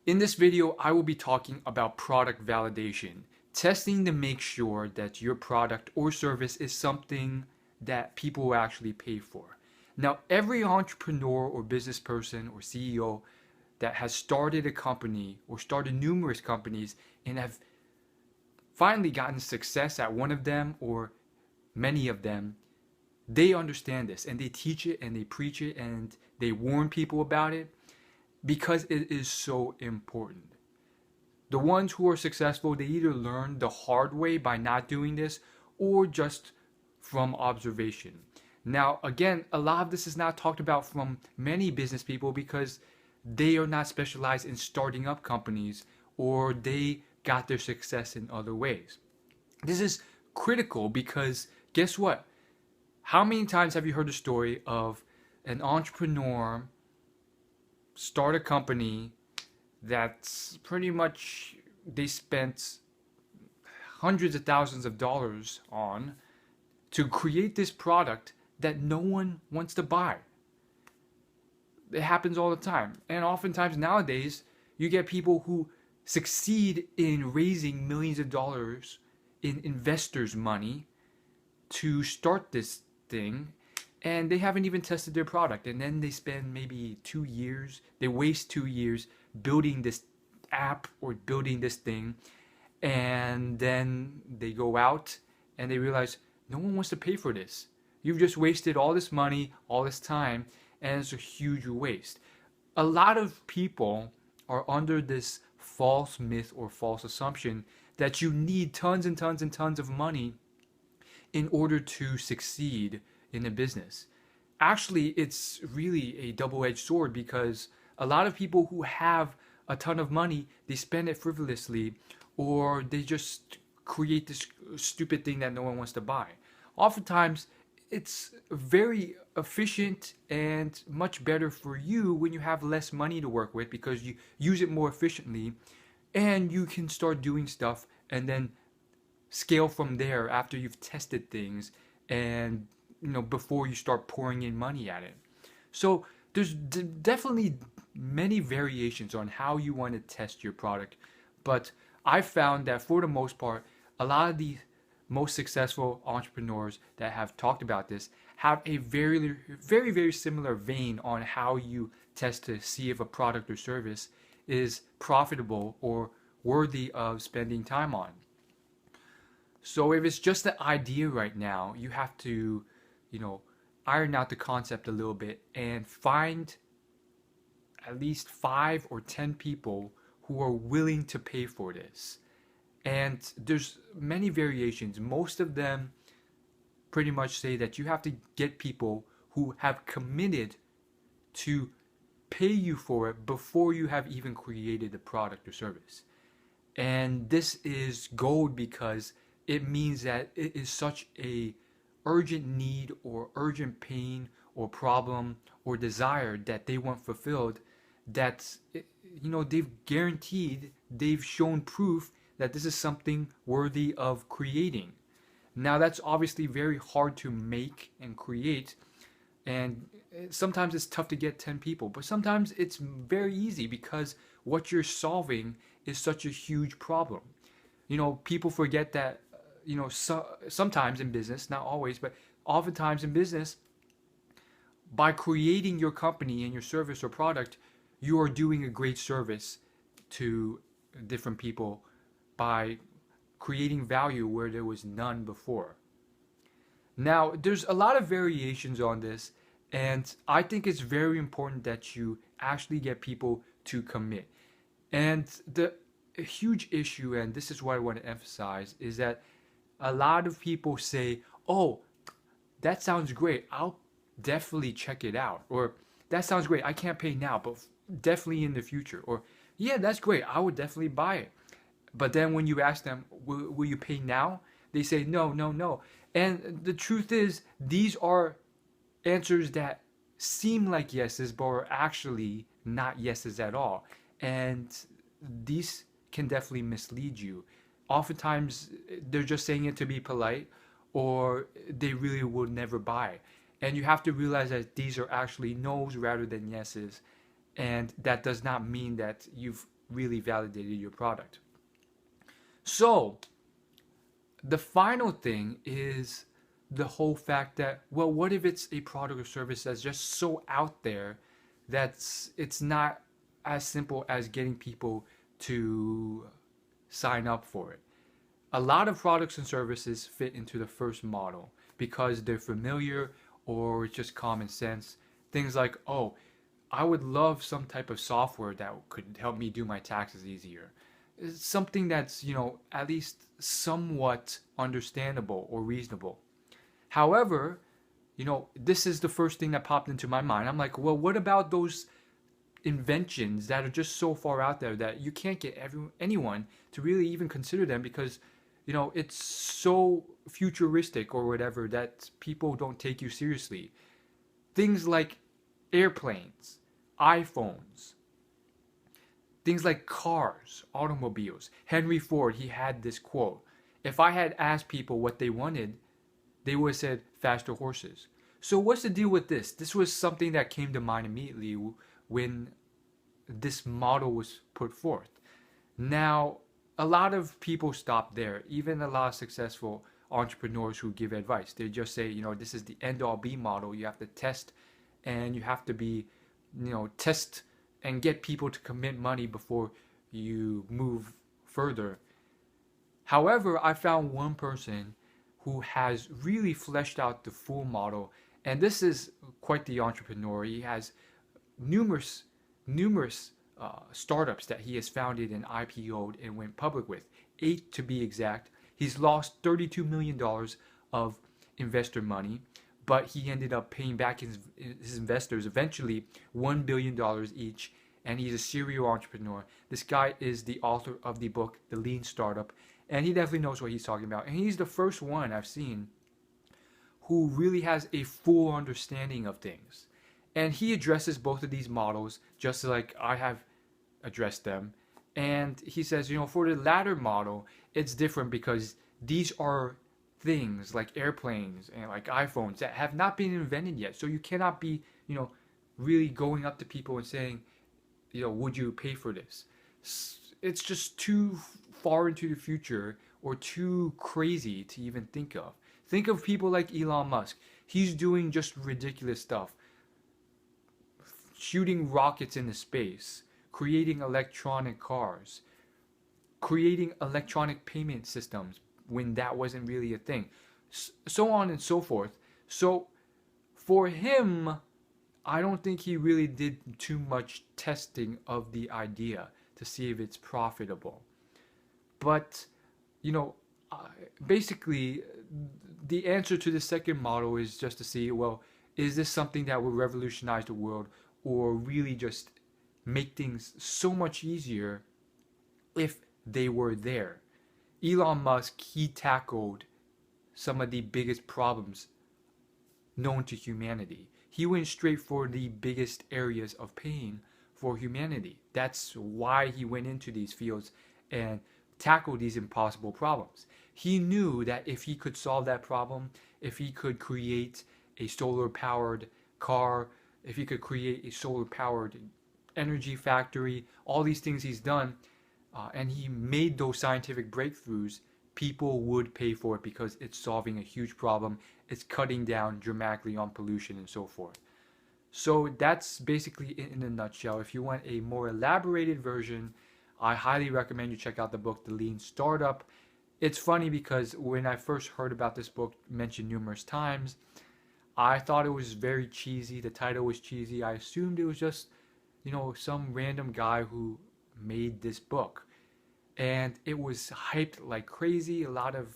In this video, I will be talking about product validation, testing to make sure that your product or service is something that people will actually pay for. Now, every entrepreneur or business person or CEO that has started a company or started numerous companies and have finally gotten success at one of them or many of them, they understand this and they teach it and they preach it and they warn people about it because it is so important. The ones who are successful, they either learn the hard way by not doing this or just from observation. Now, again, a lot of this is not talked about from many business people because they are not specialized in starting up companies or they got their success in other ways. This is critical because guess what? How many times have you heard the story of an entrepreneur start a company that's pretty much they spent hundreds of thousands of dollars on to create this product that no one wants to buy? It happens all the time. And oftentimes nowadays, you get people who succeed in raising millions of dollars in investors' money to start this thing, and they haven't even tested their product. And then they spend maybe 2 years, they waste 2 years building this app or building this thing, and then they go out and they realize no one wants to pay for this. You've just wasted all this money, all this time, and it's a huge waste. A lot of people are under this false myth or false assumption that you need tons and tons and tons of money in order to succeed in a business. Actually, it's really a double-edged sword because a lot of people who have a ton of money, they spend it frivolously or they just create this stupid thing that no one wants to buy. Oftentimes, it's very efficient and much better for you when you have less money to work with because you use it more efficiently and you can start doing stuff and then scale from there after you've tested things and before you start pouring in money at it. So there's definitely many variations on how you want to test your product, but I've found that for the most part, a lot of the most successful entrepreneurs that have talked about this have a very, very, very similar vein on how you test to see if a product or service is profitable or worthy of spending time on. So if it's just an idea right now, you have to, iron out the concept a little bit and find at least 5 or 10 people who are willing to pay for this. And there's many variations. Most of them pretty much say that you have to get people who have committed to pay you for it before you have even created the product or service. And this is gold because it means that it is such a urgent need or urgent pain or problem or desire that they want fulfilled that they've shown proof that this is something worthy of creating. Now that's obviously very hard to make and create, and sometimes it's tough to get 10 people, but sometimes it's very easy because what you're solving is such a huge problem. People forget that sometimes in business, not always, but oftentimes in business, by creating your company and your service or product, you are doing a great service to different people by creating value where there was none before. Now, there's a lot of variations on this, and I think it's very important that you actually get people to commit. And the huge issue, and this is what I want to emphasize, is that a lot of people say, oh, that sounds great, I'll definitely check it out. Or that sounds great, I can't pay now, but definitely in the future. Or yeah, that's great, I would definitely buy it. But then when you ask them, will you pay now? They say, no, no, no. And the truth is, these are answers that seem like yeses, but are actually not yeses at all. And these can definitely mislead you. Oftentimes, they're just saying it to be polite, or they really will never buy. And you have to realize that these are actually no's rather than yeses. And that does not mean that you've really validated your product. So the final thing is the whole fact that, well, what if it's a product or service that's just so out there that's it's not as simple as getting people to sign up for it. A lot of products and services fit into the first model because they're familiar or it's just common sense. Things like, oh, I would love some type of software that could help me do my taxes easier. It's something that's, at least somewhat understandable or reasonable. However, this is the first thing that popped into my mind. I'm like, well, what about those inventions that are just so far out there that you can't get anyone to really even consider them because, it's so futuristic or whatever that people don't take you seriously. Things like airplanes, iPhones, things like cars, automobiles. Henry Ford, he had this quote. If I had asked people what they wanted, they would have said faster horses. So what's the deal with this? This was something that came to mind immediately when this model was put forth. Now, a lot of people stop there. Even a lot of successful entrepreneurs who give advice, they just say, this is the end-all be model. You have to test and you have to be, test and get people to commit money before you move further. However, I found one person who has really fleshed out the full model, and this is quite the entrepreneur. He has numerous startups that he has founded and IPO'd and went public with, 8 to be exact. He's lost $32 million of investor money, but he ended up paying back his investors eventually $1 billion each, and he's a serial entrepreneur. This guy is the author of the book, The Lean Startup, and he definitely knows what he's talking about. And he's the first one I've seen who really has a full understanding of things. And he addresses both of these models just like I have addressed them. And he says, for the latter model, it's different because these are things like airplanes and like iPhones that have not been invented yet. So you cannot be, really going up to people and saying, would you pay for this? It's just too far into the future or too crazy to even think of. Think of people like Elon Musk. He's doing just ridiculous stuff. Shooting rockets into space, creating electronic cars, creating electronic payment systems when that wasn't really a thing, so on and so forth. So for him, I don't think he really did too much testing of the idea to see if it's profitable. But, basically, the answer to the second model is just to see, well, is this something that will revolutionize the world or really just make things so much easier if they were there? Elon Musk, he tackled some of the biggest problems known to humanity. He went straight for the biggest areas of pain for humanity. That's why he went into these fields and tackled these impossible problems. He knew that if he could solve that problem, if he could create a solar-powered car, if he could create a solar-powered energy factory, all these things he's done, and he made those scientific breakthroughs, people would pay for it because it's solving a huge problem. It's cutting down dramatically on pollution and so forth. So that's basically it in a nutshell. If you want a more elaborated version, I highly recommend you check out the book, The Lean Startup. It's funny because when I first heard about this book mentioned numerous times, I thought it was very cheesy. The title was cheesy. I assumed it was just, some random guy who made this book. And it was hyped like crazy. A lot of,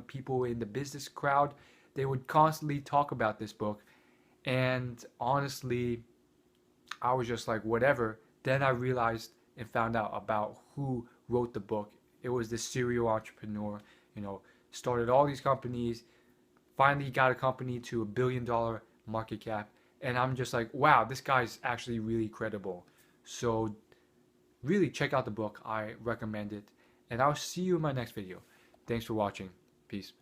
people in the business crowd, they would constantly talk about this book. And honestly, I was just like, whatever. Then I realized and found out about who wrote the book. It was this serial entrepreneur, started all these companies, finally got a company to $1 billion market cap. And I'm just like, wow, this guy's actually really credible. So really check out the book. I recommend it. And I'll see you in my next video. Thanks for watching. Peace.